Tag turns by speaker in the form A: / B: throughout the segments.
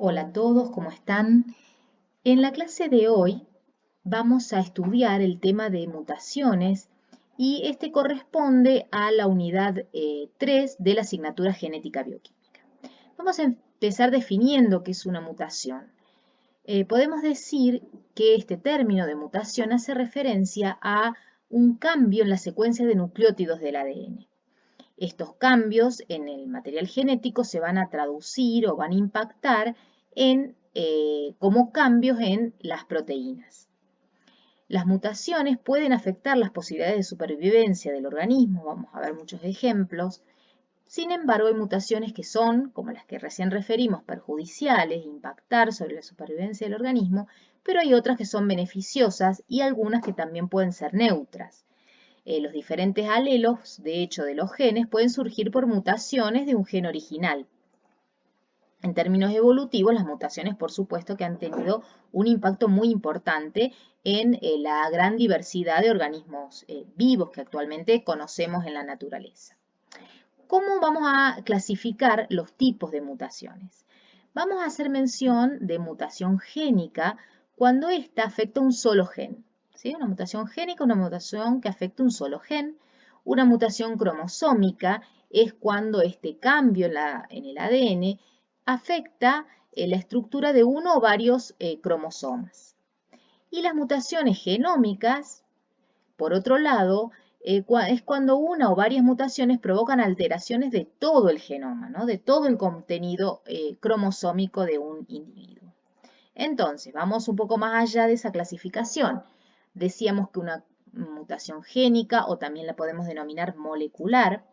A: Hola a todos, ¿cómo están? En la clase de hoy vamos a estudiar el tema de mutaciones y este corresponde a la unidad 3 de la asignatura genética bioquímica. Vamos a empezar definiendo qué es una mutación. Podemos decir que este término de mutación hace referencia a un cambio en la secuencia de nucleótidos del ADN. Estos cambios en el material genético se van a traducir o van a impactar como cambios en las proteínas. Las mutaciones pueden afectar las posibilidades de supervivencia del organismo, vamos a ver muchos ejemplos. Sin embargo, hay mutaciones que son, como las que recién referimos, perjudiciales, impactar sobre la supervivencia del organismo, pero hay otras que son beneficiosas y algunas que también pueden ser neutras. Los diferentes alelos, de hecho, de los genes pueden surgir por mutaciones de un gen original. En términos evolutivos, las mutaciones, por supuesto, que han tenido un impacto muy importante en la gran diversidad de organismos vivos que actualmente conocemos en la naturaleza. ¿Cómo vamos a clasificar los tipos de mutaciones? Vamos a hacer mención de mutación génica cuando ésta afecta un solo gen. ¿Sí? Una mutación génica, una mutación que afecta un solo gen. Una mutación cromosómica es cuando este cambio en el ADN afecta la estructura de uno o varios cromosomas. Y las mutaciones genómicas, por otro lado, es cuando una o varias mutaciones provocan alteraciones de todo el genoma, ¿no? De todo el contenido cromosómico de un individuo. Entonces, vamos un poco más allá de esa clasificación. Decíamos que una mutación génica, o también la podemos denominar molecular,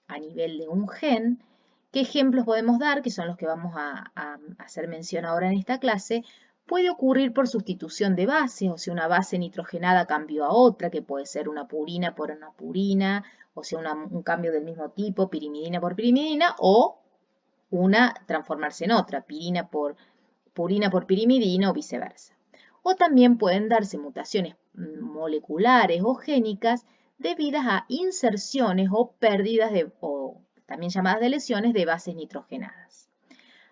A: a nivel de un gen. ¿Qué ejemplos podemos dar? Que son los que vamos a hacer mención ahora en esta clase. Puede ocurrir por sustitución de bases, o sea, una base nitrogenada cambió a otra, que puede ser una purina por una purina, o sea, un cambio del mismo tipo, pirimidina por pirimidina, o una transformarse en otra, purina por pirimidina o viceversa. O también pueden darse mutaciones moleculares o génicas debidas a inserciones o pérdidas o también llamadas de lesiones de bases nitrogenadas.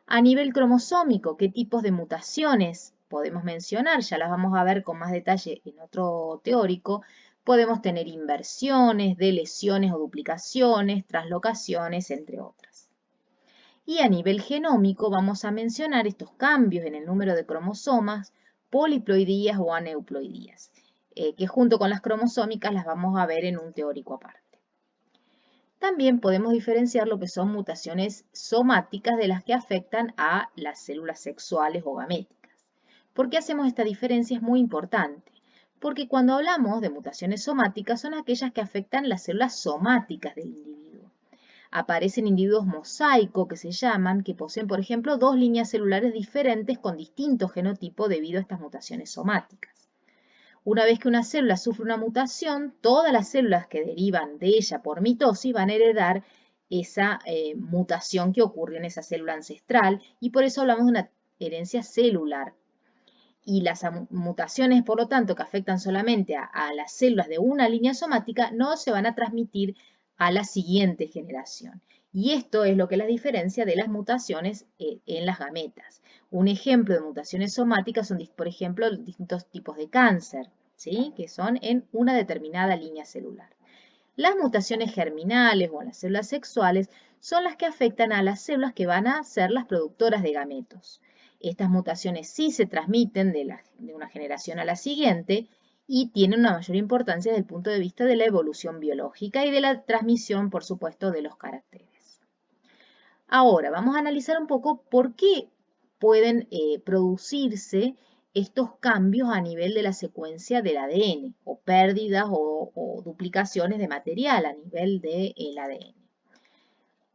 A: A nivel cromosómico, ¿qué tipos de mutaciones podemos mencionar? Ya las vamos a ver con más detalle en otro teórico. Podemos tener inversiones, deleciones o duplicaciones, translocaciones, entre otras. Y a nivel genómico vamos a mencionar estos cambios en el número de cromosomas, poliploidías o aneuploidías, que junto con las cromosómicas las vamos a ver en un teórico aparte. También podemos diferenciar lo que son mutaciones somáticas de las que afectan a las células sexuales o gaméticas. ¿Por qué hacemos esta diferencia? Es muy importante. Porque cuando hablamos de mutaciones somáticas son aquellas que afectan las células somáticas del individuo. Aparecen individuos mosaico que se llaman, que poseen, por ejemplo, dos líneas celulares diferentes con distintos genotipos debido a estas mutaciones somáticas. Una vez que una célula sufre una mutación, todas las células que derivan de ella por mitosis van a heredar esa mutación que ocurrió en esa célula ancestral y por eso hablamos de una herencia celular. Y las mutaciones, por lo tanto, que afectan solamente a las células de una línea somática, no se van a transmitir a la siguiente generación. Y esto es lo que las diferencia de las mutaciones en las gametas. Un ejemplo de mutaciones somáticas son, por ejemplo, distintos tipos de cáncer, ¿sí? Que son en una determinada línea celular. Las mutaciones germinales o en las células sexuales son las que afectan a las células que van a ser las productoras de gametos. Estas mutaciones sí se transmiten de una generación a la siguiente y tienen una mayor importancia desde el punto de vista de la evolución biológica y de la transmisión, por supuesto, de los caracteres. Ahora, vamos a analizar un poco por qué pueden producirse estos cambios a nivel de la secuencia del ADN, o pérdidas o duplicaciones de material a nivel del ADN.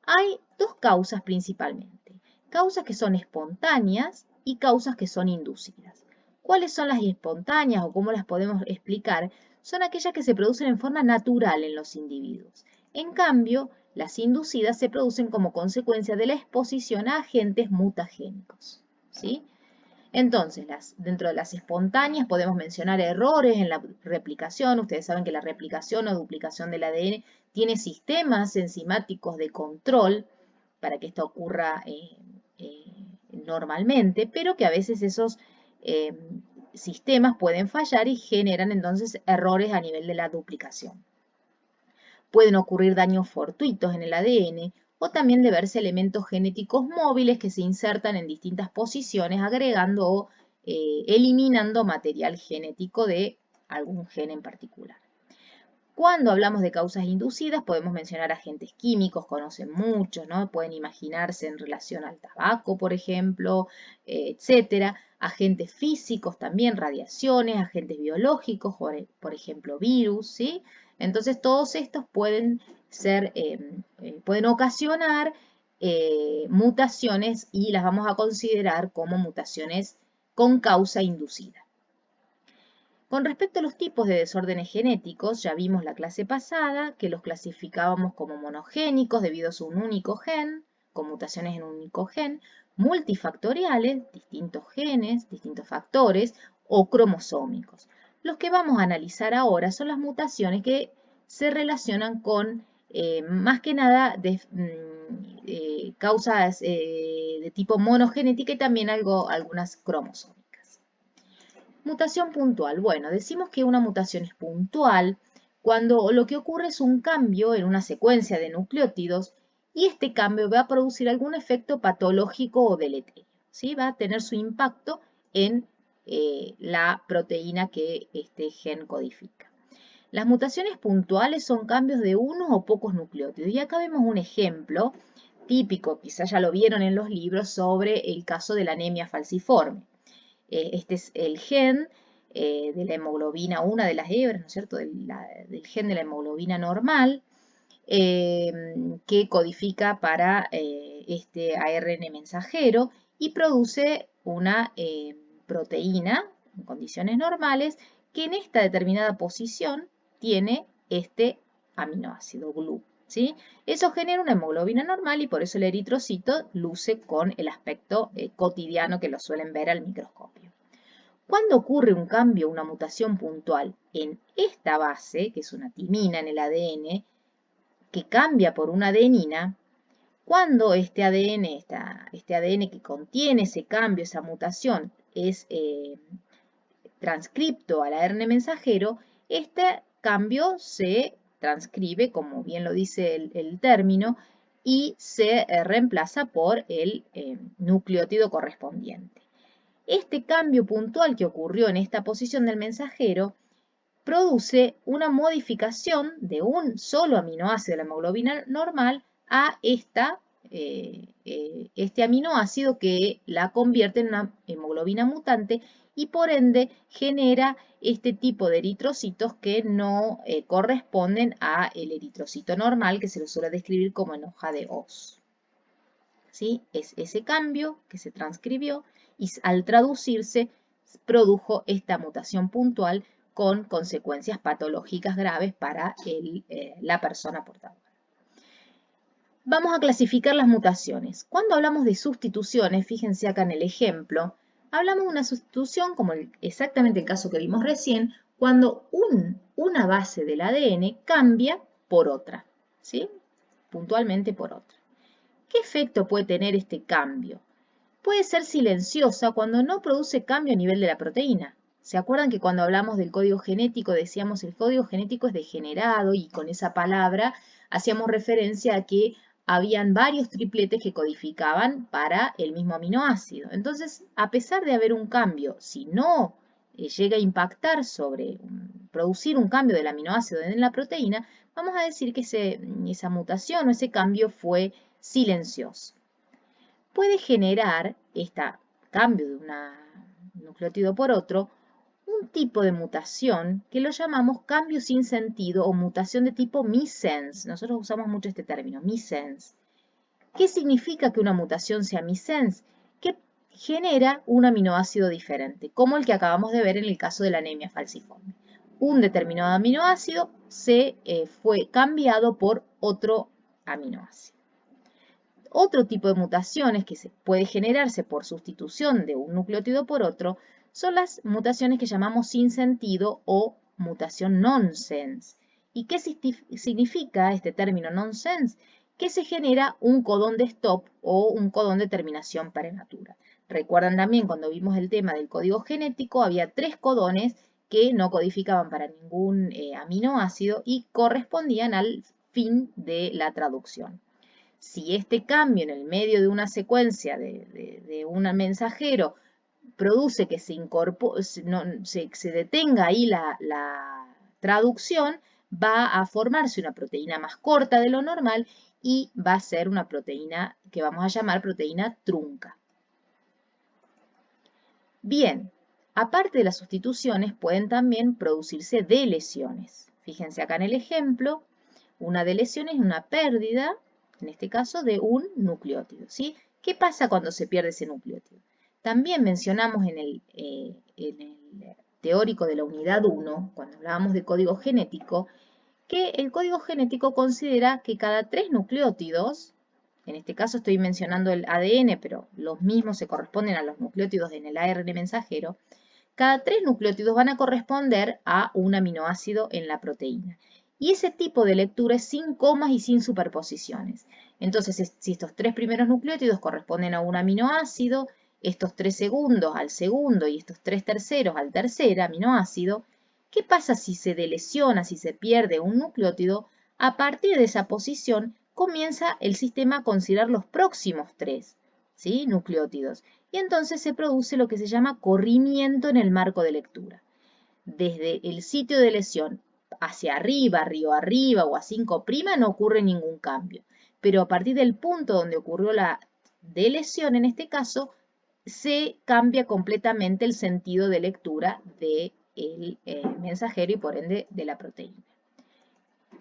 A: Hay dos causas principalmente, causas que son espontáneas y causas que son inducidas. ¿Cuáles son las espontáneas o cómo las podemos explicar? Son aquellas que se producen en forma natural en los individuos. En cambio, las inducidas se producen como consecuencia de la exposición a agentes mutagénicos, ¿sí? Entonces, dentro de las espontáneas podemos mencionar errores en la replicación. Ustedes saben que la replicación o duplicación del ADN tiene sistemas enzimáticos de control para que esto ocurra normalmente, pero que a veces esos sistemas pueden fallar y generan entonces errores a nivel de la duplicación. Pueden ocurrir daños fortuitos en el ADN o también deberse elementos genéticos móviles que se insertan en distintas posiciones agregando o eliminando material genético de algún gen en particular. Cuando hablamos de causas inducidas, podemos mencionar agentes químicos, conocen muchos, ¿no? Pueden imaginarse en relación al tabaco, por ejemplo, etcétera. Agentes físicos también, radiaciones, agentes biológicos, por ejemplo, virus, ¿sí? Entonces, todos estos pueden pueden ocasionar mutaciones y las vamos a considerar como mutaciones con causa inducida. Con respecto a los tipos de desórdenes genéticos, ya vimos la clase pasada que los clasificábamos como monogénicos debido a un único gen, con mutaciones en un único gen, multifactoriales, distintos genes, distintos factores, o cromosómicos. Los que vamos a analizar ahora son las mutaciones que se relacionan con, más que nada, causas de tipo monogenética y también algunas cromosómicas. Mutación puntual. Bueno, decimos que una mutación es puntual cuando lo que ocurre es un cambio en una secuencia de nucleótidos y este cambio va a producir algún efecto patológico o deleterio, ¿sí? Va a tener su impacto en la proteína que este gen codifica. Las mutaciones puntuales son cambios de unos o pocos nucleótidos. Y acá vemos un ejemplo típico, quizás ya lo vieron en los libros, sobre el caso de la anemia falciforme. Este es el gen de la hemoglobina, una de las hebras, ¿no es cierto?, del gen de la hemoglobina normal, que codifica para este ARN mensajero y produce una proteína en condiciones normales que en esta determinada posición tiene este aminoácido GLU. ¿Sí? Eso genera una hemoglobina normal y por eso el eritrocito luce con el aspecto cotidiano que lo suelen ver al microscopio. Cuando ocurre un cambio, una mutación puntual en esta base, que es una timina en el ADN, que cambia por una adenina, cuando este ADN que contiene ese cambio, esa mutación, es transcripto al ARN mensajero, este cambio se transcribe, como bien lo dice el término, y se reemplaza por el nucleótido correspondiente. Este cambio puntual que ocurrió en esta posición del mensajero produce una modificación de un solo aminoácido de la hemoglobina normal a este aminoácido que la convierte en una hemoglobina mutante y por ende genera este tipo de eritrocitos que no corresponden al eritrocito normal que se lo suele describir como en hoja de Oz. ¿Sí? Es ese cambio que se transcribió y al traducirse produjo esta mutación puntual con consecuencias patológicas graves para la persona portadora. Vamos a clasificar las mutaciones. Cuando hablamos de sustituciones, fíjense acá en el ejemplo, hablamos de una sustitución, como exactamente el caso que vimos recién, cuando una base del ADN cambia por otra, ¿sí? Puntualmente por otra. ¿Qué efecto puede tener este cambio? Puede ser silenciosa cuando no produce cambio a nivel de la proteína. ¿Se acuerdan que cuando hablamos del código genético decíamos el código genético es degenerado y con esa palabra hacíamos referencia a que habían varios tripletes que codificaban para el mismo aminoácido? Entonces, a pesar de haber un cambio, si no llega a impactar sobre producir un cambio del aminoácido en la proteína, vamos a decir que esa mutación o ese cambio fue silencioso. Puede generar este cambio de un nucleótido por otro un tipo de mutación que lo llamamos cambio sin sentido o mutación de tipo missense. Nosotros usamos mucho este término, missense. ¿Qué significa que una mutación sea missense? Que genera un aminoácido diferente, como el que acabamos de ver en el caso de la anemia falciforme. Un determinado aminoácido fue cambiado por otro aminoácido. Otro tipo de mutaciones que puede generarse por sustitución de un nucleótido por otro son las mutaciones que llamamos sin sentido o mutación nonsense. ¿Y qué significa este término nonsense? Que se genera un codón de stop o un codón de terminación prematura. Recuerdan también cuando vimos el tema del código genético, había 3 codones que no codificaban para ningún aminoácido y correspondían al fin de la traducción. Si este cambio en el medio de una secuencia de un mensajero produce que se detenga ahí la traducción, va a formarse una proteína más corta de lo normal y va a ser una proteína que vamos a llamar proteína trunca. Bien, aparte de las sustituciones, pueden también producirse deleciones. Fíjense acá en el ejemplo, una delesión es una pérdida, en este caso, de un nucleótido, ¿sí? ¿Qué pasa cuando se pierde ese nucleótido? También mencionamos en el teórico de la unidad 1, cuando hablábamos de código genético, que el código genético considera que cada 3 nucleótidos, en este caso estoy mencionando el ADN, pero los mismos se corresponden a los nucleótidos en el ARN mensajero, cada 3 nucleótidos van a corresponder a un aminoácido en la proteína. Y ese tipo de lectura es sin comas y sin superposiciones. Entonces, si estos 3 primeros nucleótidos corresponden a un aminoácido, estos 3 segundos al segundo y estos 3 terceros al tercer aminoácido, ¿qué pasa si se delesiona, si se pierde un nucleótido? A partir de esa posición comienza el sistema a considerar los próximos 3, ¿sí? nucleótidos. Y entonces se produce lo que se llama corrimiento en el marco de lectura. Desde el sitio de lesión hacia arriba, río arriba o a 5' no ocurre ningún cambio. Pero a partir del punto donde ocurrió la delesión, en este caso, se cambia completamente el sentido de lectura del mensajero y por ende de la proteína.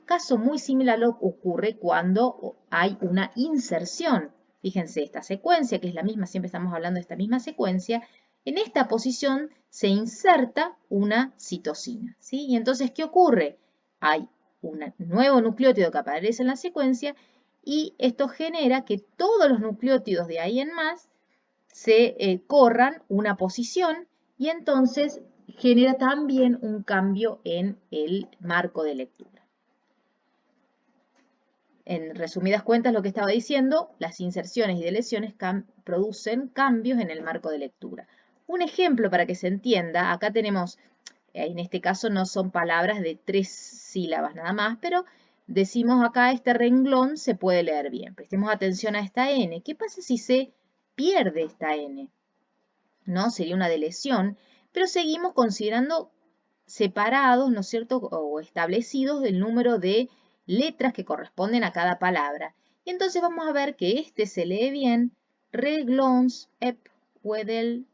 A: Caso muy similar ocurre cuando hay una inserción. Fíjense, esta secuencia, que es la misma, siempre estamos hablando de esta misma secuencia, en esta posición se inserta una citosina, ¿sí? Y entonces, ¿qué ocurre? Hay un nuevo nucleótido que aparece en la secuencia y esto genera que todos los nucleótidos de ahí en más se corran una posición y entonces genera también un cambio en el marco de lectura. En resumidas cuentas, lo que estaba diciendo, las inserciones y deleciones producen cambios en el marco de lectura. Un ejemplo para que se entienda, acá tenemos, en este caso no son palabras de 3 sílabas nada más, pero decimos acá este renglón se puede leer bien. Prestemos atención a esta N. ¿Qué pasa si se pierde esta N? ¿No? Sería una delesión, pero seguimos considerando separados, ¿no es cierto?, o establecidos el número de letras que corresponden a cada palabra. Y entonces vamos a ver que este se lee bien, reglons, ep, wedel,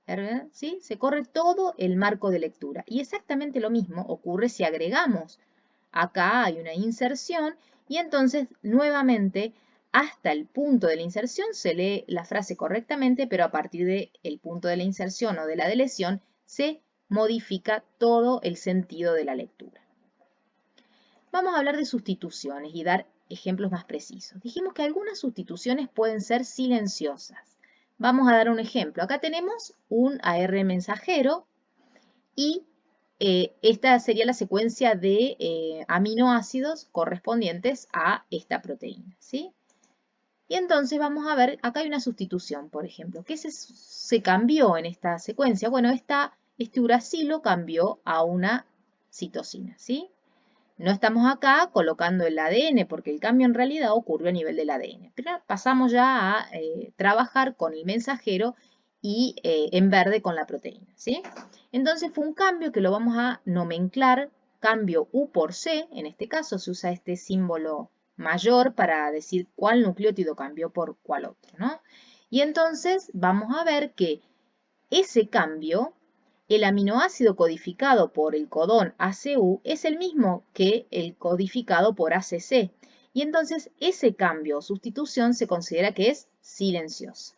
A: ¿sí? Se corre todo el marco de lectura. Y exactamente lo mismo ocurre si agregamos. Acá hay una inserción y entonces nuevamente hasta el punto de la inserción se lee la frase correctamente, pero a partir del punto de la inserción o de la delesión se modifica todo el sentido de la lectura. Vamos a hablar de sustituciones y dar ejemplos más precisos. Dijimos que algunas sustituciones pueden ser silenciosas. Vamos a dar un ejemplo. Acá tenemos un AR mensajero y esta sería la secuencia de aminoácidos correspondientes a esta proteína, ¿sí? Y entonces vamos a ver, acá hay una sustitución, por ejemplo. ¿Qué se cambió en esta secuencia? Bueno, este uracilo cambió a una citosina, ¿sí? No estamos acá colocando el ADN porque el cambio en realidad ocurrió a nivel del ADN. Pero pasamos ya a trabajar con el mensajero y en verde con la proteína, ¿sí? Entonces fue un cambio que lo vamos a nomenclar cambio U por C. En este caso se usa este símbolo mayor para decir cuál nucleótido cambió por cuál otro, ¿no? Y entonces vamos a ver que ese cambio, el aminoácido codificado por el codón ACU es el mismo que el codificado por ACC. Y entonces ese cambio o sustitución se considera que es silenciosa.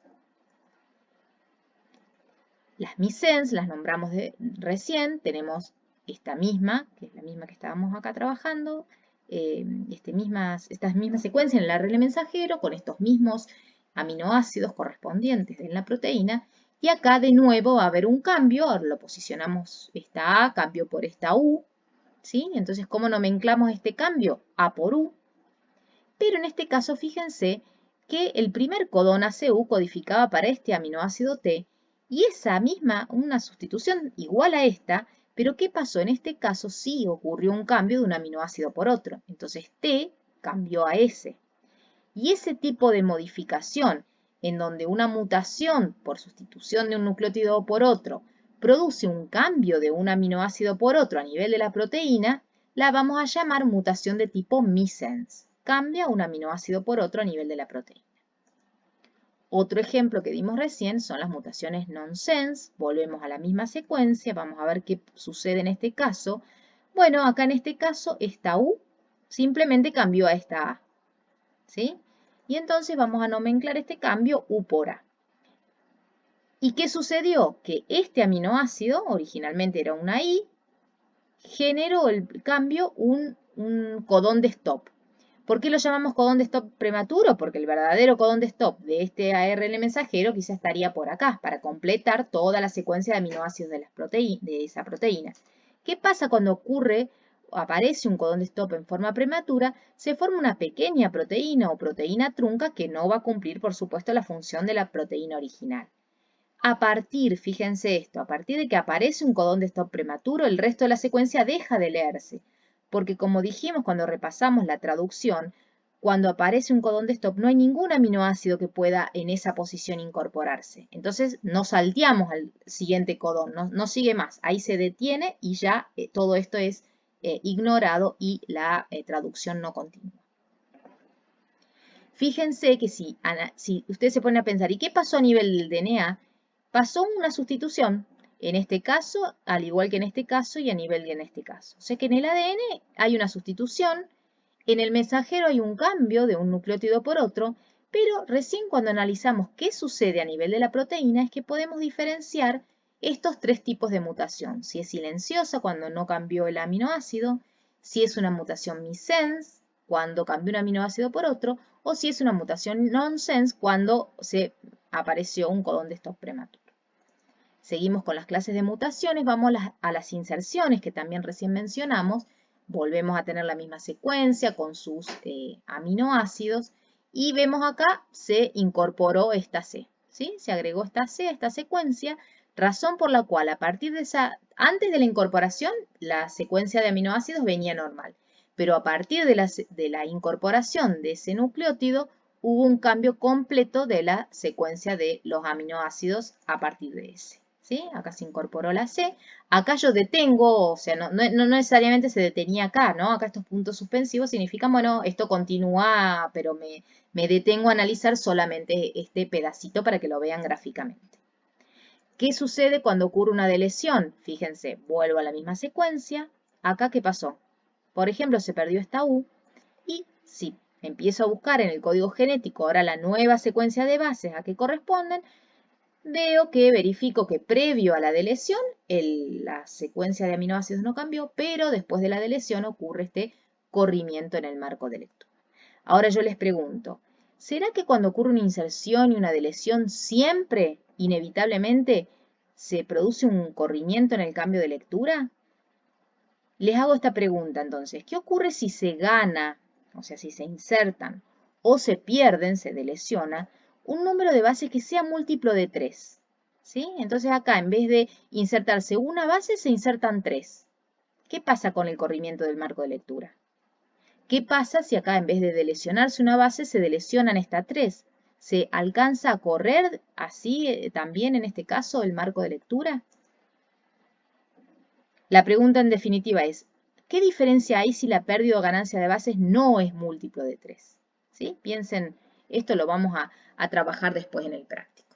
A: Las missense las nombramos recién, tenemos esta misma, que es la misma que estábamos acá trabajando, estas mismas secuencias en el ARN mensajero con estos mismos aminoácidos correspondientes en la proteína. Y acá de nuevo va a haber un cambio, ahora lo posicionamos esta A, cambio por esta U, ¿sí? Entonces, ¿cómo nomenclamos este cambio? A por U. Pero en este caso, fíjense que el primer codón ACU codificaba para este aminoácido T Y esa misma, una sustitución igual a esta, pero ¿qué pasó? En este caso sí ocurrió un cambio de un aminoácido por otro. Entonces T cambió a S. Y ese tipo de modificación, en donde una mutación por sustitución de un nucleótido por otro produce un cambio de un aminoácido por otro a nivel de la proteína, la vamos a llamar mutación de tipo missense. Cambia un aminoácido por otro a nivel de la proteína. Otro ejemplo que dimos recién son las mutaciones nonsense. Volvemos a la misma secuencia. Vamos a ver qué sucede en este caso. Bueno, acá en este caso esta U simplemente cambió a esta A. ¿Sí? Y entonces vamos a nomenclar este cambio U por A. ¿Y qué sucedió? Que este aminoácido, originalmente era una I, generó el cambio un codón de stop. ¿Por qué lo llamamos codón de stop prematuro? Porque el verdadero codón de stop de este ARN mensajero quizá estaría por acá, para completar toda la secuencia de aminoácidos de esa proteína. ¿Qué pasa cuando aparece un codón de stop en forma prematura? Se forma una pequeña proteína o proteína trunca que no va a cumplir, por supuesto, la función de la proteína original. Fíjense esto, a partir de que aparece un codón de stop prematuro, el resto de la secuencia deja de leerse. Porque como dijimos cuando repasamos la traducción, cuando aparece un codón de stop no hay ningún aminoácido que pueda en esa posición incorporarse. Entonces no salteamos al siguiente codón, no sigue más. Ahí se detiene y ya todo esto es ignorado y la traducción no continúa. Fíjense que si ustedes se ponen a pensar, ¿y qué pasó a nivel del DNA? Pasó una sustitución, en este caso, al igual que en este caso y a nivel de en este caso. O sea que en el ADN hay una sustitución, en el mensajero hay un cambio de un nucleótido por otro, pero recién cuando analizamos qué sucede a nivel de la proteína es que podemos diferenciar estos tres tipos de mutación. Si es silenciosa cuando no cambió el aminoácido, si es una mutación missense cuando cambió un aminoácido por otro, o si es una mutación nonsense cuando se apareció un codón de stop prematuro. Seguimos con las clases de mutaciones, vamos a las inserciones que también recién mencionamos. Volvemos a tener la misma secuencia con sus aminoácidos y vemos acá se incorporó esta C, ¿sí? Se agregó esta C a esta secuencia, razón por la cual antes de la incorporación la secuencia de aminoácidos venía normal, pero a partir de la incorporación de ese nucleótido hubo un cambio completo de la secuencia de los aminoácidos a partir de ese. ¿Sí? Acá se incorporó la C. Acá yo detengo, o sea, no necesariamente se detenía acá, ¿no? Acá estos puntos suspensivos significan, bueno, esto continúa, pero me detengo a analizar solamente este pedacito para que lo vean gráficamente. ¿Qué sucede cuando ocurre una delesión? Fíjense, vuelvo a la misma secuencia. Acá, ¿qué pasó? Por ejemplo, se perdió esta U y si empiezo a buscar en el código genético ahora la nueva secuencia de bases a que corresponden, verifico que previo a la delesión la secuencia de aminoácidos no cambió, pero después de la delesión ocurre este corrimiento en el marco de lectura. Ahora yo les pregunto, ¿será que cuando ocurre una inserción y una delesión siempre, inevitablemente, se produce un corrimiento en el cambio de lectura? Les hago esta pregunta entonces, ¿qué ocurre si se gana, o sea, si se insertan o se pierden, se delesiona, un número de bases que sea múltiplo de 3? ¿Sí? Entonces acá, en vez de insertarse una base, se insertan 3. ¿Qué pasa con el corrimiento del marco de lectura? ¿Qué pasa si acá, en vez de delecionarse una base, se delecionan estas 3? ¿Se alcanza a correr así también en este caso el marco de lectura? La pregunta en definitiva es, ¿qué diferencia hay si la pérdida o ganancia de bases no es múltiplo de 3? ¿Sí? Piensen, esto lo vamos a trabajar después en el práctico.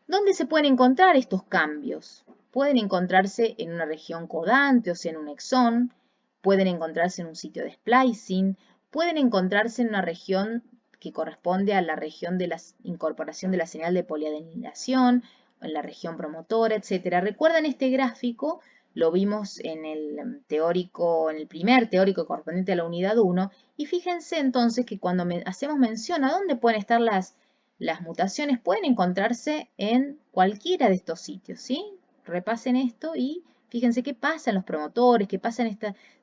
A: ¿Dónde se pueden encontrar estos cambios? Pueden encontrarse en una región codante, o sea, en un exón, pueden encontrarse en un sitio de splicing, pueden encontrarse en una región que corresponde a la región de la incorporación de la señal de poliadenilación, en la región promotora, etc. ¿Recuerdan este gráfico? Lo vimos en el primer teórico correspondiente a la unidad 1, y fíjense entonces que cuando hacemos mención a dónde pueden estar las mutaciones, pueden encontrarse en cualquiera de estos sitios, ¿sí? Repasen esto y fíjense qué pasa en los promotores, qué pasa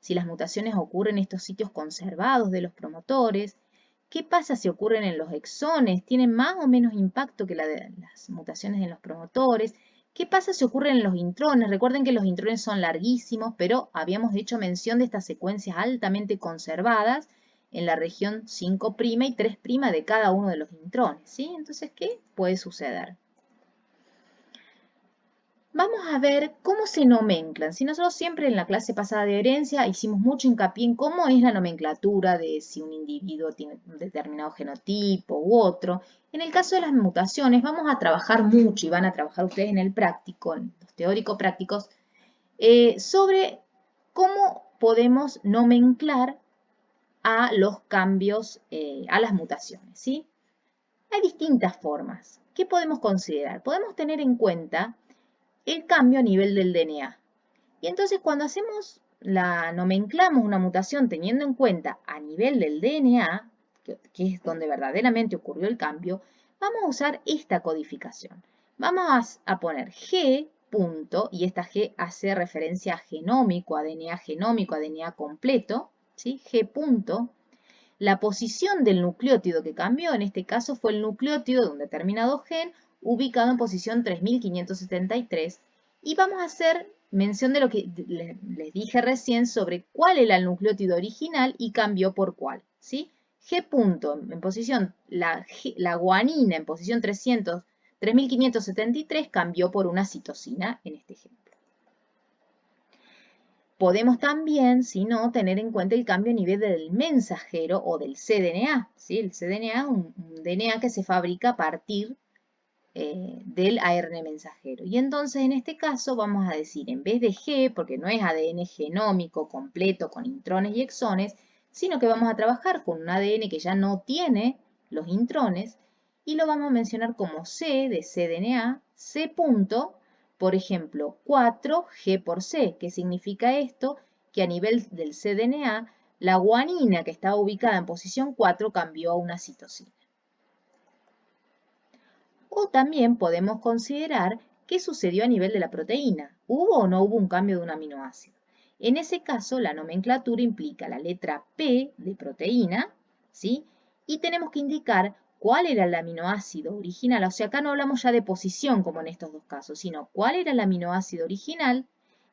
A: si las mutaciones ocurren en estos sitios conservados de los promotores, ¿Qué pasa si ocurren en los exones? ¿Tienen más o menos impacto que las mutaciones en los promotores? ¿Qué pasa si ocurren en los intrones? Recuerden que los intrones son larguísimos, pero habíamos hecho mención de estas secuencias altamente conservadas en la región 5' y 3' de cada uno de los intrones, ¿sí? Entonces, ¿qué puede suceder? Vamos a ver cómo se nomenclan. Si nosotros siempre en la clase pasada de herencia hicimos mucho hincapié en cómo es la nomenclatura de si un individuo tiene un determinado genotipo u otro. En el caso de las mutaciones vamos a trabajar mucho y van a trabajar ustedes en el práctico, en los teórico-prácticos, sobre cómo podemos nomenclar a los cambios, a las mutaciones, ¿sí? Hay distintas formas. ¿Qué podemos considerar? Podemos tener en cuenta el cambio a nivel del DNA. Y entonces cuando nomenclamos una mutación teniendo en cuenta a nivel del DNA, que es donde verdaderamente ocurrió el cambio, vamos a usar esta codificación. Vamos a poner G punto, y esta G hace referencia a genómico, a DNA completo, ¿sí? G punto. La posición del nucleótido que cambió, en este caso fue el nucleótido de un determinado gen, ubicado en posición 3573. Y vamos a hacer mención de lo que les dije recién sobre cuál era el nucleótido original y cambió por cuál, ¿sí? G punto en posición, la guanina en posición 3573 cambió por una citosina en este ejemplo. Podemos también, si no, tener en cuenta el cambio a nivel del mensajero o del cDNA, ¿sí? El cDNA es un DNA que se fabrica a partir del ARN mensajero. Y entonces en este caso vamos a decir, en vez de G, porque no es ADN genómico completo con intrones y exones, sino que vamos a trabajar con un ADN que ya no tiene los intrones y lo vamos a mencionar como C de cDNA, C punto, por ejemplo, 4G por C. ¿Qué significa esto? Que a nivel del cDNA, la guanina que estaba ubicada en posición 4 cambió a una citosina. O también podemos considerar qué sucedió a nivel de la proteína. ¿Hubo o no hubo un cambio de un aminoácido? En ese caso, la nomenclatura implica la letra P de proteína, ¿sí? Y tenemos que indicar cuál era el aminoácido original. O sea, acá no hablamos ya de posición como en estos dos casos, sino cuál era el aminoácido original,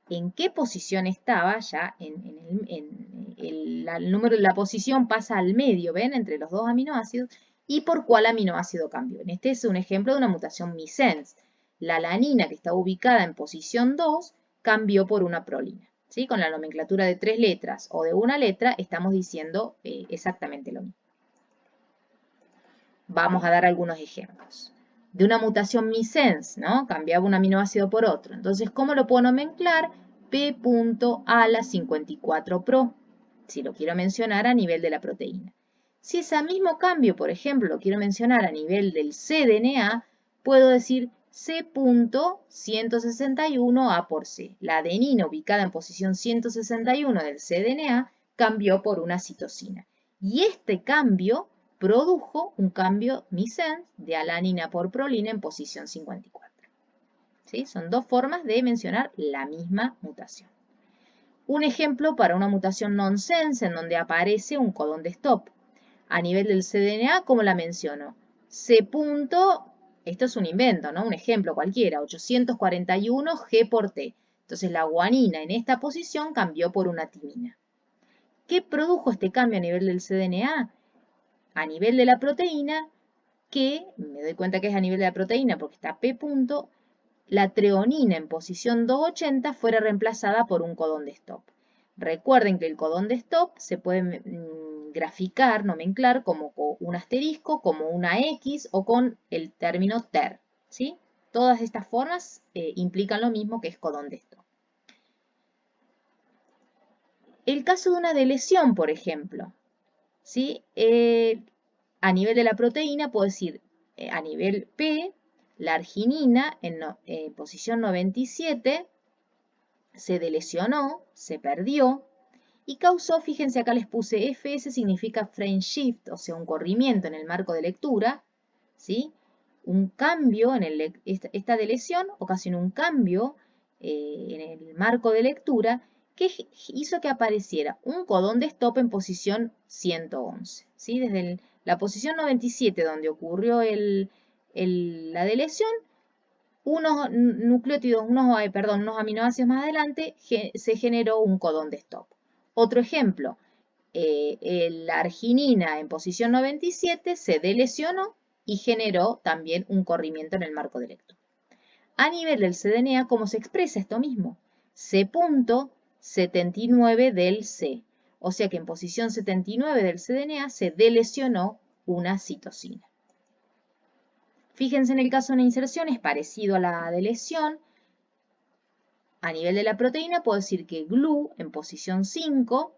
A: en qué posición estaba, ya el número de la posición pasa al medio, ¿ven? Entre los dos aminoácidos, y por cuál aminoácido cambió. En este es un ejemplo de una mutación missense. La alanina, que está ubicada en posición 2, cambió por una prolina. ¿Sí? Con la nomenclatura de 3 letras o de una letra, estamos diciendo exactamente lo mismo. Vamos a dar algunos ejemplos. De una mutación missense, ¿no? Cambiaba un aminoácido por otro. Entonces, ¿cómo lo puedo nomenclar? P.ALA54PRO, si lo quiero mencionar a nivel de la proteína. Si ese mismo cambio, por ejemplo, lo quiero mencionar a nivel del cDNA, puedo decir C.161A por C. La adenina ubicada en posición 161 del cDNA cambió por una citosina. Y este cambio produjo un cambio missense de alanina por prolina en posición 54. ¿Sí? Son dos formas de mencionar la misma mutación. Un ejemplo para una mutación nonsense en donde aparece un codón de stop. A nivel del cDNA, ¿cómo la menciono? C. Esto es un invento, ¿no? Un ejemplo cualquiera, 841 G por T. Entonces la guanina en esta posición cambió por una timina. ¿Qué produjo este cambio a nivel del cDNA? A nivel de la proteína, que me doy cuenta que es a nivel de la proteína porque está P punto, la treonina en posición 280 fuera reemplazada por un codón de stop. Recuerden que el codón de stop se puede graficar, nomenclar como un asterisco, como una X o con el término ter. ¿Sí? Todas estas formas implican lo mismo que es codón de stop. El caso de una deleción, por ejemplo, ¿sí? A nivel de la proteína puedo decir, a nivel P, la arginina en posición 97 se delecionó, se perdió y causó, fíjense acá les puse FS, significa frame shift, o sea, un corrimiento en el marco de lectura, ¿sí? Un cambio en esta deleción ocasionó un cambio en el marco de lectura que hizo que apareciera un codón de stop en posición 111, ¿sí? Desde la posición 97, donde ocurrió la deleción, unos nucleótidos, unos aminoácidos más adelante, se generó un codón de stop. Otro ejemplo, la arginina en posición 97 se delecionó y generó también un corrimiento en el marco de lectura. A nivel del cDNA, ¿cómo se expresa esto mismo? C.79 del C. O sea que en posición 79 del cDNA se delecionó una citosina. Fíjense, en el caso de una inserción es parecido a la deleción. A nivel de la proteína puedo decir que GLU en posición 5,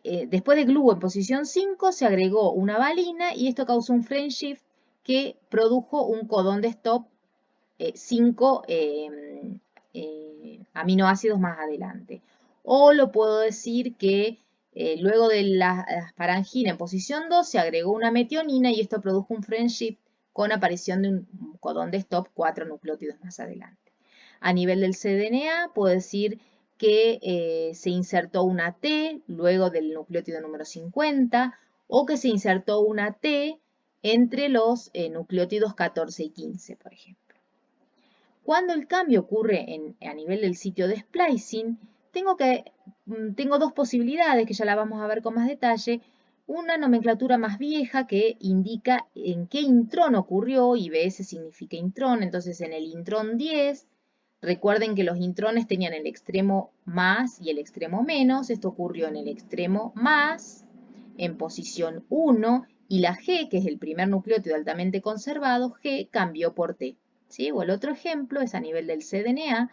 A: después de GLU en posición 5 se agregó una valina y esto causó un frame shift que produjo un codón de stop 5 aminoácidos más adelante. O lo puedo decir que luego de la asparagina en posición 2 se agregó una metionina y esto produjo un frame shift con aparición de un codón de stop 4 nucleótidos más adelante. A nivel del cDNA puedo decir que se insertó una T luego del nucleótido número 50 o que se insertó una T entre los nucleótidos 14 y 15, por ejemplo. Cuando el cambio ocurre a nivel del sitio de splicing, tengo dos posibilidades que ya la vamos a ver con más detalle. Una nomenclatura más vieja que indica en qué intrón ocurrió, IBS significa intrón, entonces en el intrón 10, recuerden que los intrones tenían el extremo más y el extremo menos, esto ocurrió en el extremo más, en posición 1, y la G, que es el primer nucleótido altamente conservado, G cambió por T. ¿Sí? O el otro ejemplo es a nivel del cDNA,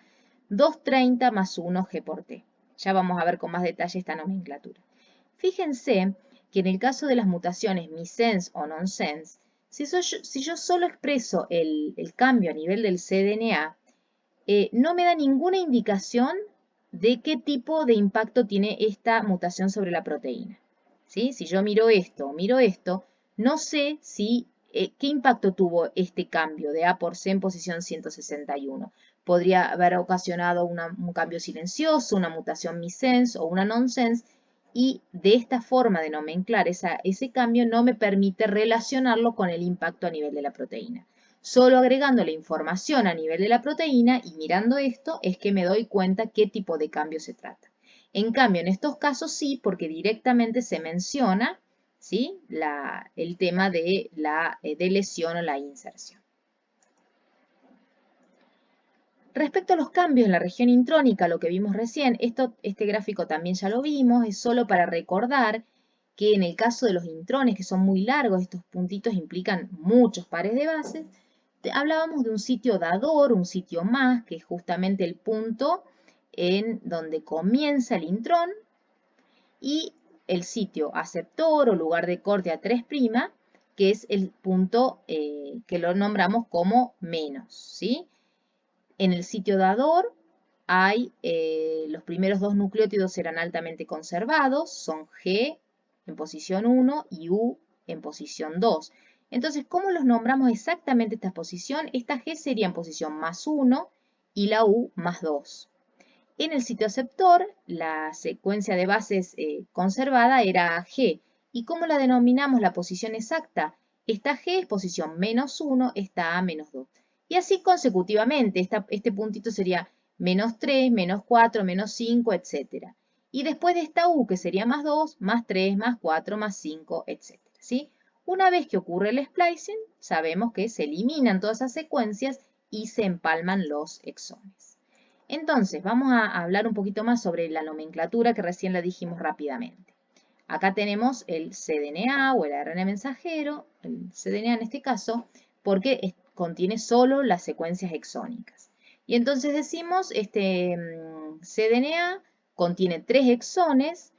A: 230 más 1 G por T. Ya vamos a ver con más detalle esta nomenclatura. Fíjense que en el caso de las mutaciones missense o nonsense, si yo solo expreso el cambio a nivel del cDNA, no me da ninguna indicación de qué tipo de impacto tiene esta mutación sobre la proteína. ¿Sí? Si yo miro esto, no sé qué impacto tuvo este cambio de A por C en posición 161. Podría haber ocasionado un cambio silencioso, una mutación missense o una nonsense, y de esta forma de nomenclar ese cambio no me permite relacionarlo con el impacto a nivel de la proteína. Solo agregando la información a nivel de la proteína y mirando esto es que me doy cuenta qué tipo de cambio se trata. En cambio, en estos casos sí, porque directamente se menciona, ¿sí?, el tema de la deleción o la inserción. Respecto a los cambios en la región intrónica, lo que vimos recién, este gráfico también ya lo vimos, es solo para recordar que en el caso de los intrones, que son muy largos, estos puntitos implican muchos pares de bases, hablábamos de un sitio dador, un sitio más, que es justamente el punto en donde comienza el intrón, y el sitio aceptor o lugar de corte a 3', que es el punto que lo nombramos como menos, ¿sí? En el sitio dador hay, los primeros dos nucleótidos serán altamente conservados, son G en posición 1 y U en posición 2. Entonces, ¿cómo los nombramos exactamente esta posición? Esta G sería en posición más 1 y la U más 2. En el sitio aceptor, la secuencia de bases conservada era G. ¿Y cómo la denominamos la posición exacta? Esta G es posición menos 1, esta A menos 2. Y así consecutivamente, este puntito sería menos 3, menos 4, menos 5, etc. Y después de esta U, que sería más 2, más 3, más 4, más 5, etc. ¿Sí? Una vez que ocurre el splicing, sabemos que se eliminan todas esas secuencias y se empalman los exones. Entonces, vamos a hablar un poquito más sobre la nomenclatura que recién la dijimos rápidamente. Acá tenemos el cDNA o el ARN mensajero, el cDNA en este caso, porque contiene solo las secuencias exónicas. Y entonces decimos, este cDNA contiene 3 exones.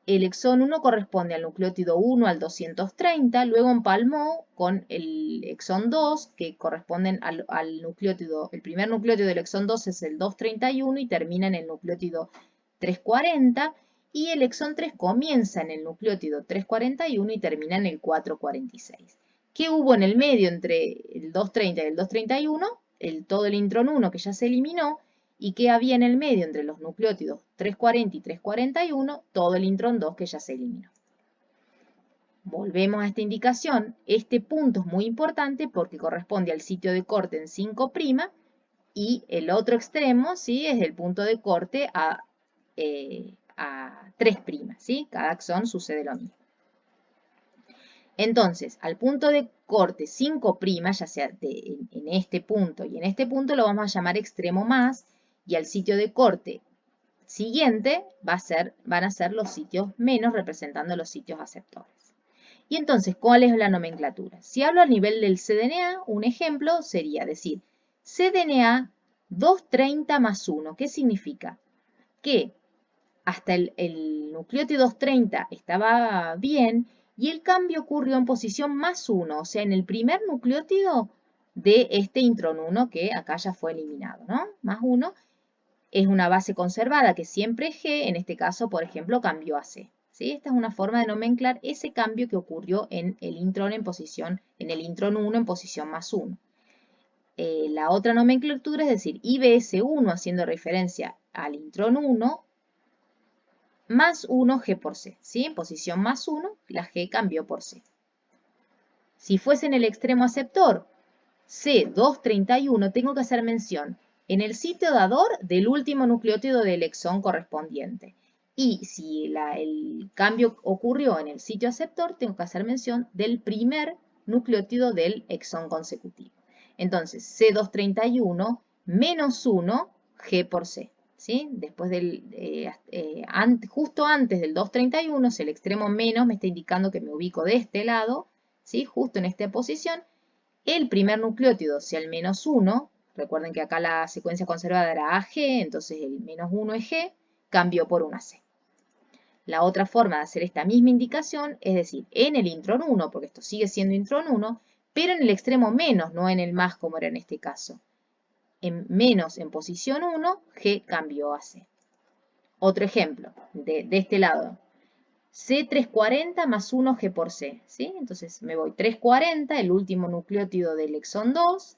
A: El exón 1 corresponde al nucleótido 1 al 230, luego empalmó con el exón 2, que corresponden al nucleótido, el primer nucleótido del exón 2 es el 231 y termina en el nucleótido 340, y el exón 3 comienza en el nucleótido 341 y termina en el 446. ¿Qué hubo en el medio entre el 230 y el 231? Todo el intrón 1 que ya se eliminó. ¿Y qué había en el medio entre los nucleótidos 340 y 341? Todo el intrón 2 que ya se eliminó. volvemos a esta indicación. Este punto es muy importante porque corresponde al sitio de corte en 5' y el otro extremo, ¿sí?, es el punto de corte a 3', ¿sí? Cada axón sucede lo mismo. Entonces, al punto de corte 5', ya sea en este punto y en este punto, lo vamos a llamar extremo más, y al sitio de corte siguiente van a ser los sitios menos, representando los sitios aceptores. Y entonces, ¿cuál es la nomenclatura? Si hablo a nivel del cDNA, un ejemplo sería decir cDNA 230 más 1. ¿Qué significa? Que hasta el nucleótido 230 estaba bien y el cambio ocurrió en posición más 1, o sea, en el primer nucleótido de este intron 1 que acá ya fue eliminado, ¿no? Más 1 es una base conservada que siempre es G, en este caso, por ejemplo, cambió a C. ¿Sí? Esta es una forma de nomenclar ese cambio que ocurrió en el intron en el intron 1 en posición más 1. La otra nomenclatura es decir, IBS1 haciendo referencia al intron 1 más 1 G por C. ¿Sí? En posición más 1, la G cambió por C. Si fuese en el extremo aceptor, C231, tengo que hacer mención en el sitio dador del último nucleótido del exón correspondiente. Y si el cambio ocurrió en el sitio aceptor, tengo que hacer mención del primer nucleótido del exón consecutivo. Entonces, C231 menos 1, G por C. ¿Sí? Después justo antes del 231, si el extremo menos me está indicando que me ubico de este lado, ¿sí? Justo en esta posición, el primer nucleótido, sea el menos 1, recuerden que acá la secuencia conservada era AG, entonces el menos 1 es G, cambió por una C. La otra forma de hacer esta misma indicación es decir, en el intron 1, porque esto sigue siendo intron 1, pero en el extremo menos, no en el más como era en este caso. En menos en posición 1, G cambió a C. Otro ejemplo, de este lado. C340 más 1 G por C, ¿sí? Entonces me voy 340, el último nucleótido del exón 2.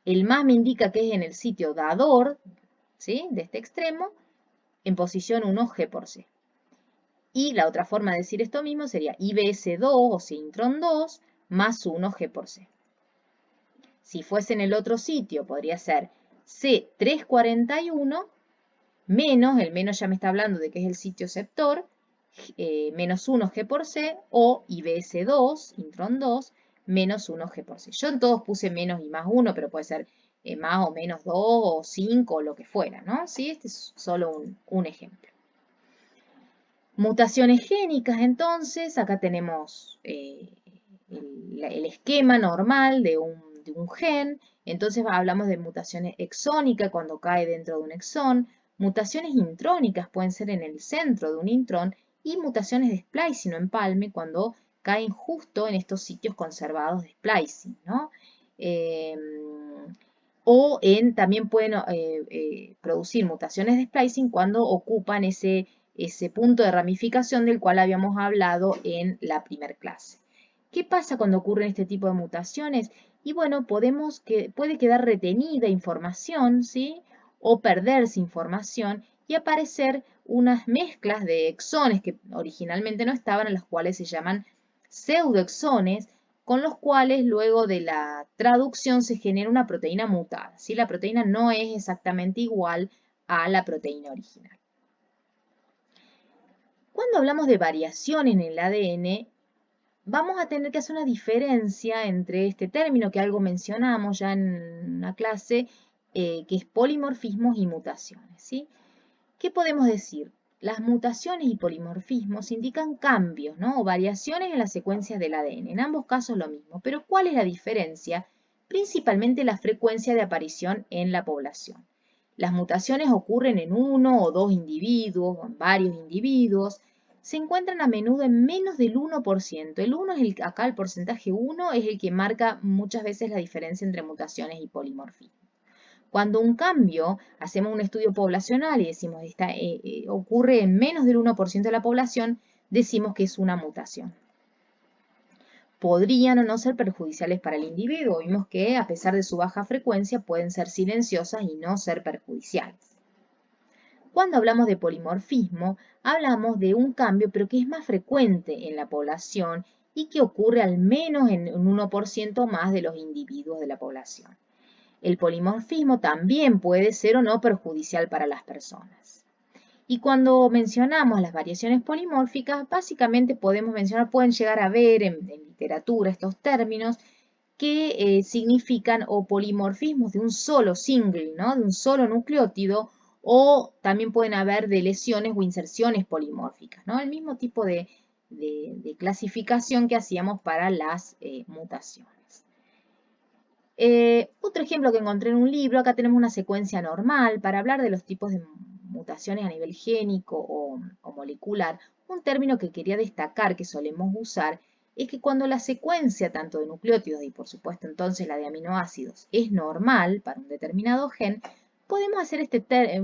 A: El más me indica que es en el sitio dador, ¿sí?, de este extremo, en posición 1 G por C. Y la otra forma de decir esto mismo sería IBS2 o intron 2 más 1 G por C. Si fuese en el otro sitio, podría ser C341 menos, el menos ya me está hablando de que es el sitio aceptor, menos 1 G por C, o IBS2, intron 2, menos 1 G por C. Yo en todos puse menos y más 1, pero puede ser más o menos 2 o 5 o lo que fuera, ¿no? ¿Sí? Este es solo un ejemplo. Mutaciones génicas, entonces, acá tenemos el esquema normal de un gen. Entonces hablamos de mutaciones exónicas cuando cae dentro de un exón. Mutaciones intrónicas pueden ser en el centro de un intrón. Y mutaciones de splicing o empalme cuando caen justo en estos sitios conservados de splicing, ¿no? También pueden producir mutaciones de splicing cuando ocupan ese punto de ramificación del cual habíamos hablado en la primera clase. ¿Qué pasa cuando ocurren este tipo de mutaciones? Y bueno, puede quedar retenida información, ¿sí? O perderse información y aparecer unas mezclas de exones que originalmente no estaban, a las cuales se llaman pseudoexones, con los cuales luego de la traducción se genera una proteína mutada, ¿sí? La proteína no es exactamente igual a la proteína original. Cuando hablamos de variación en el ADN, vamos a tener que hacer una diferencia entre este término que algo mencionamos ya en una clase, que es polimorfismos y mutaciones, ¿sí? ¿Qué podemos decir? Las mutaciones y polimorfismos indican cambios, ¿no?, o variaciones en las secuencias del ADN. En ambos casos lo mismo. Pero ¿cuál es la diferencia? Principalmente la frecuencia de aparición en la población. Las mutaciones ocurren en uno o dos individuos o en varios individuos. Se encuentran a menudo en menos del 1%. El 1 es acá el porcentaje 1 es el que marca muchas veces la diferencia entre mutaciones y polimorfismos. Cuando un cambio, hacemos un estudio poblacional y decimos ocurre en menos del 1% de la población, decimos que es una mutación. Podrían o no ser perjudiciales para el individuo. Vimos que a pesar de su baja frecuencia pueden ser silenciosas y no ser perjudiciales. Cuando hablamos de polimorfismo, hablamos de un cambio pero que es más frecuente en la población y que ocurre al menos en un 1% más de los individuos de la población. El polimorfismo también puede ser o no perjudicial para las personas. Y cuando mencionamos las variaciones polimórficas, básicamente podemos mencionar, pueden llegar a ver en literatura estos términos que significan o polimorfismos de un solo single, ¿no? De un solo nucleótido, o también pueden haber deleciones o inserciones polimórficas, ¿no? El mismo tipo de clasificación que hacíamos para las mutaciones. Otro ejemplo que encontré en un libro, acá tenemos una secuencia normal para hablar de los tipos de mutaciones a nivel génico o molecular. Un término que quería destacar que solemos usar es que cuando la secuencia tanto de nucleótidos y por supuesto entonces la de aminoácidos es normal para un determinado gen, podemos hacer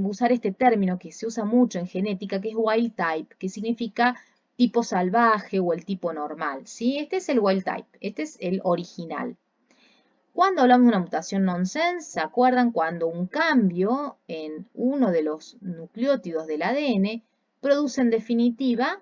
A: usar este término que se usa mucho en genética, que es wild type, que significa tipo salvaje o el tipo normal, ¿sí? Este es el wild type, este es el original. Cuando hablamos de una mutación nonsense, ¿se acuerdan? Cuando un cambio en uno de los nucleótidos del ADN produce en definitiva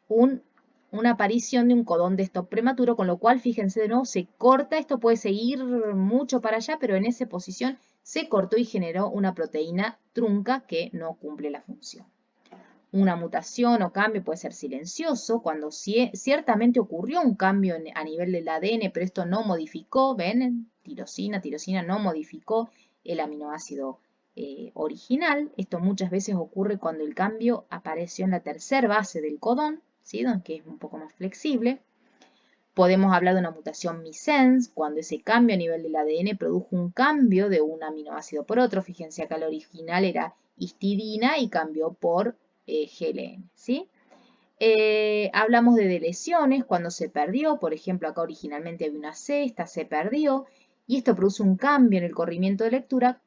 A: una aparición de un codón de stop prematuro, con lo cual, fíjense de nuevo, se corta, esto puede seguir mucho para allá, pero en esa posición se cortó y generó una proteína trunca que no cumple la función. Una mutación o cambio puede ser silencioso, cuando ciertamente ocurrió un cambio a nivel del ADN, pero esto no modificó, ven, tirosina no modificó el aminoácido original. Esto muchas veces ocurre cuando el cambio apareció en la tercera base del codón, ¿sí? Que es un poco más flexible. Podemos hablar de una mutación missense, cuando ese cambio a nivel del ADN produjo un cambio de un aminoácido por otro. Fíjense acá el original era histidina y cambió por GLN, ¿sí? Hablamos de deleciones, cuando se perdió, por ejemplo, acá originalmente había una C, esta se perdió, y esto produce un cambio en el corrimiento de lectura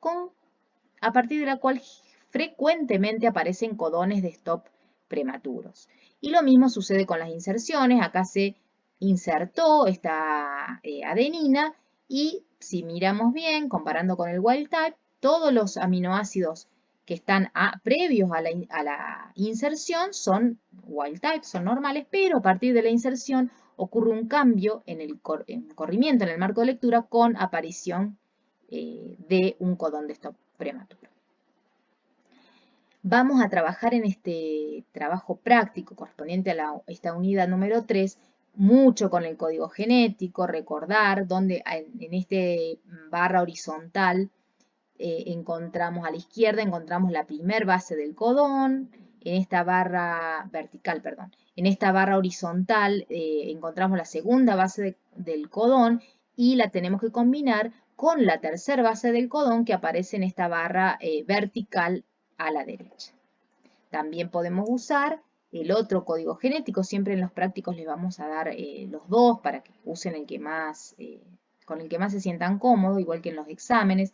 A: a partir de la cual frecuentemente aparecen codones de stop prematuros. Y lo mismo sucede con las inserciones, acá se insertó esta adenina y si miramos bien, comparando con el wild type, todos los aminoácidos que están previos a la inserción son wild type, son normales, pero a partir de la inserción ocurre un cambio en el corrimiento, en el marco de lectura, con aparición de un codón de stop prematuro. Vamos a trabajar en este trabajo práctico correspondiente a esta unidad número 3, mucho con el código genético, recordar donde en este barra horizontal encontramos a la izquierda, encontramos la primer base del codón, en esta barra vertical, perdón, en esta barra horizontal encontramos la segunda base del codón y la tenemos que combinar con la tercera base del codón que aparece en esta barra vertical a la derecha. También podemos usar el otro código genético, siempre en los prácticos les vamos a dar los dos para que usen el que más, con el que más se sientan cómodos, igual que en los exámenes.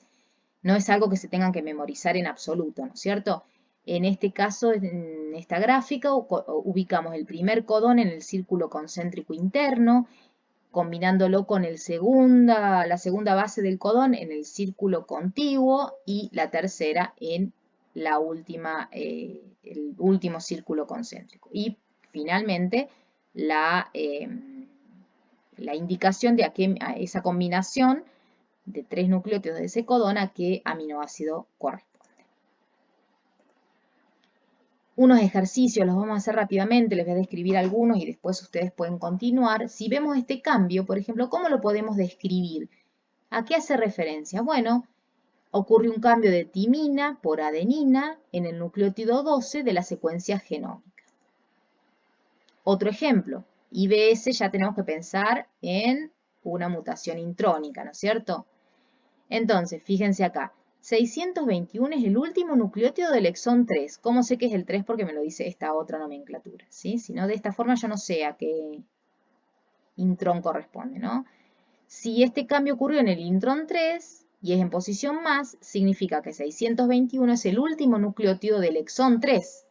A: No es algo que se tengan que memorizar en absoluto, ¿no es cierto? En este caso, en esta gráfica, ubicamos el primer codón en el círculo concéntrico interno, combinándolo con la segunda base del codón en el círculo contiguo y la tercera en el último círculo concéntrico. Y finalmente la indicación de a esa combinación de 3 nucleótidos de ese codón a qué aminoácido corresponde. Unos ejercicios los vamos a hacer rápidamente, les voy a describir algunos y después ustedes pueden continuar. Si vemos este cambio, por ejemplo, ¿cómo lo podemos describir? ¿A qué hace referencia? Bueno, ocurre un cambio de timina por adenina en el nucleótido 12 de la secuencia genómica. Otro ejemplo, IBS ya tenemos que pensar en una mutación intrónica, ¿no es cierto? Entonces, fíjense acá, 621 es el último nucleótido del exón 3. ¿Cómo sé que es el 3? Porque me lo dice esta otra nomenclatura, ¿sí? Si no, de esta forma yo no sé a qué intrón corresponde, ¿no? Si este cambio ocurrió en el intrón 3 y es en posición más, significa que 621 es el último nucleótido del exón 3.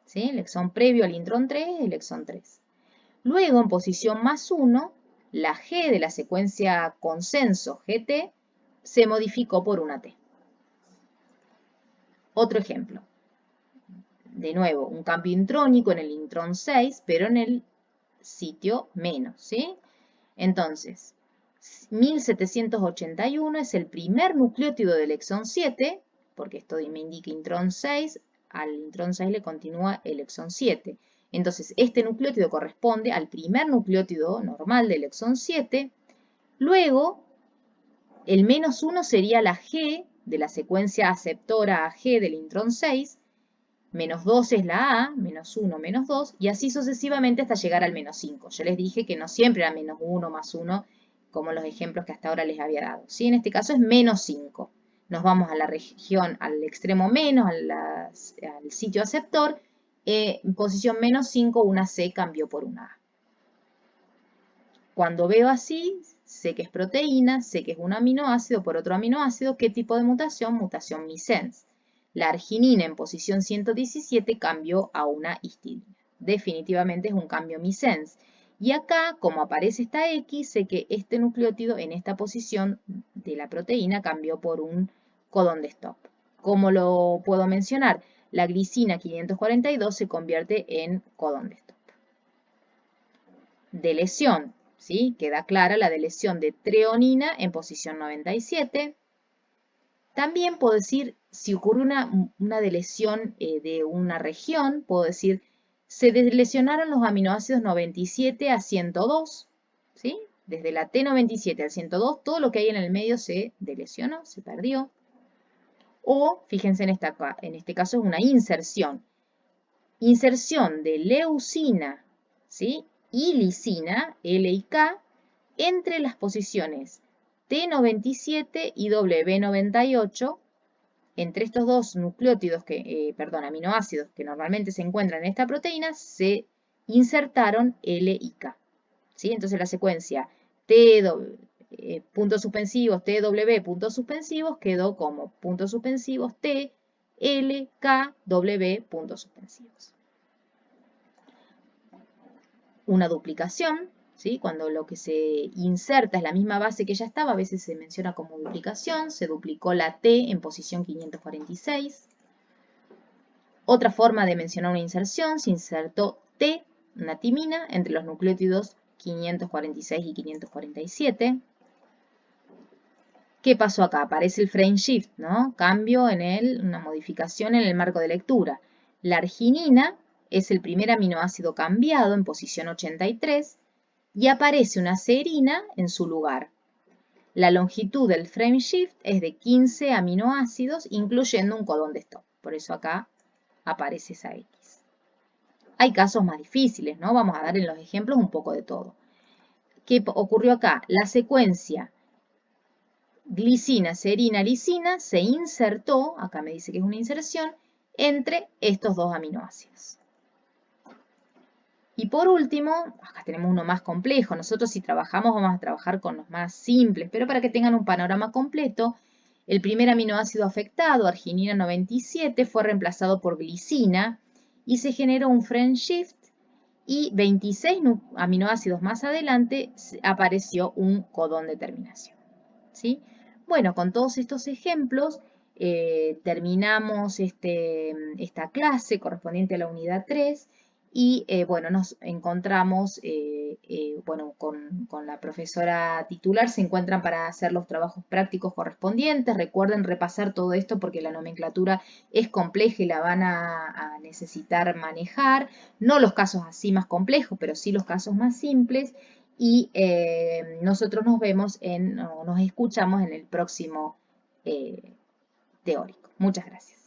A: ¿Sí? El exón previo al intrón 3 es el exón 3. Luego, en posición más 1, la G de la secuencia consenso GT se modificó por una T. Otro ejemplo. De nuevo, un cambio intrónico en el intrón 6, pero en el sitio menos, ¿sí? Entonces, 1781 es el primer nucleótido del exón 7, porque esto me indica intrón 6, al intrón 6 le continúa el exón 7. Entonces, este nucleótido corresponde al primer nucleótido normal del exón 7. Luego, el menos 1 sería la G de la secuencia aceptora a G del intrón 6, menos 2 es la A, menos 1, menos 2, y así sucesivamente hasta llegar al menos 5. Yo les dije que no siempre era menos 1 más 1, como los ejemplos que hasta ahora les había dado. ¿Sí? En este caso es menos 5. Nos vamos a la región, al extremo menos, al sitio aceptor. En posición menos 5, una C cambió por una A. Cuando veo así, sé que es proteína, sé que es un aminoácido por otro aminoácido. ¿Qué tipo de mutación? Mutación missense. La arginina en posición 117 cambió a una histidina. Definitivamente es un cambio missense. Y acá, como aparece esta X, sé que este nucleótido en esta posición de la proteína cambió por un codón de stop. ¿Cómo lo puedo mencionar? La glicina 542 se convierte en codón de stop. Deleción, ¿sí? Queda clara la deleción de treonina en posición 97. También puedo decir, si ocurre una deleción de una región, puedo decir, se delecionaron los aminoácidos 97 a 102, ¿sí? Desde la T97 al 102, todo lo que hay en el medio se delecionó, se perdió. O, fíjense en este caso, es una inserción. Inserción de leucina, ¿sí? Y lisina, L y K, entre las posiciones T97 y W98. Entre estos dos nucleótidos, aminoácidos que normalmente se encuentran en esta proteína, se insertaron L y K. ¿Sí? Entonces la secuencia puntos suspensivos, TW, puntos suspensivos, quedó como puntos suspensivos T, L, K, W, puntos suspensivos. Una duplicación, ¿sí? Cuando lo que se inserta es la misma base que ya estaba, a veces se menciona como duplicación, se duplicó la T en posición 546. Otra forma de mencionar una inserción, se insertó T, una timina, entre los nucleótidos 546 y 547. ¿Qué pasó acá? Aparece el frame shift, ¿no? Cambio una modificación en el marco de lectura. La arginina es el primer aminoácido cambiado en posición 83 y aparece una serina en su lugar. La longitud del frame shift es de 15 aminoácidos, incluyendo un codón de stop. Por eso acá aparece esa X. Hay casos más difíciles, ¿no? Vamos a dar en los ejemplos un poco de todo. ¿Qué ocurrió acá? La secuencia glicina, serina, lisina se insertó, acá me dice que es una inserción, entre estos dos aminoácidos. Y por último, acá tenemos uno más complejo. Nosotros si trabajamos vamos a trabajar con los más simples, pero para que tengan un panorama completo, el primer aminoácido afectado, arginina 97, fue reemplazado por glicina y se generó un frame shift y 26 aminoácidos más adelante apareció un codón de terminación. ¿Sí? Bueno, con todos estos ejemplos terminamos esta clase correspondiente a la unidad 3 y bueno, nos encontramos con la profesora titular, se encuentran para hacer los trabajos prácticos correspondientes. Recuerden repasar todo esto porque la nomenclatura es compleja y la van a necesitar manejar. No los casos así más complejos, pero sí los casos más simples. Y nosotros nos escuchamos en el próximo teórico. Muchas gracias.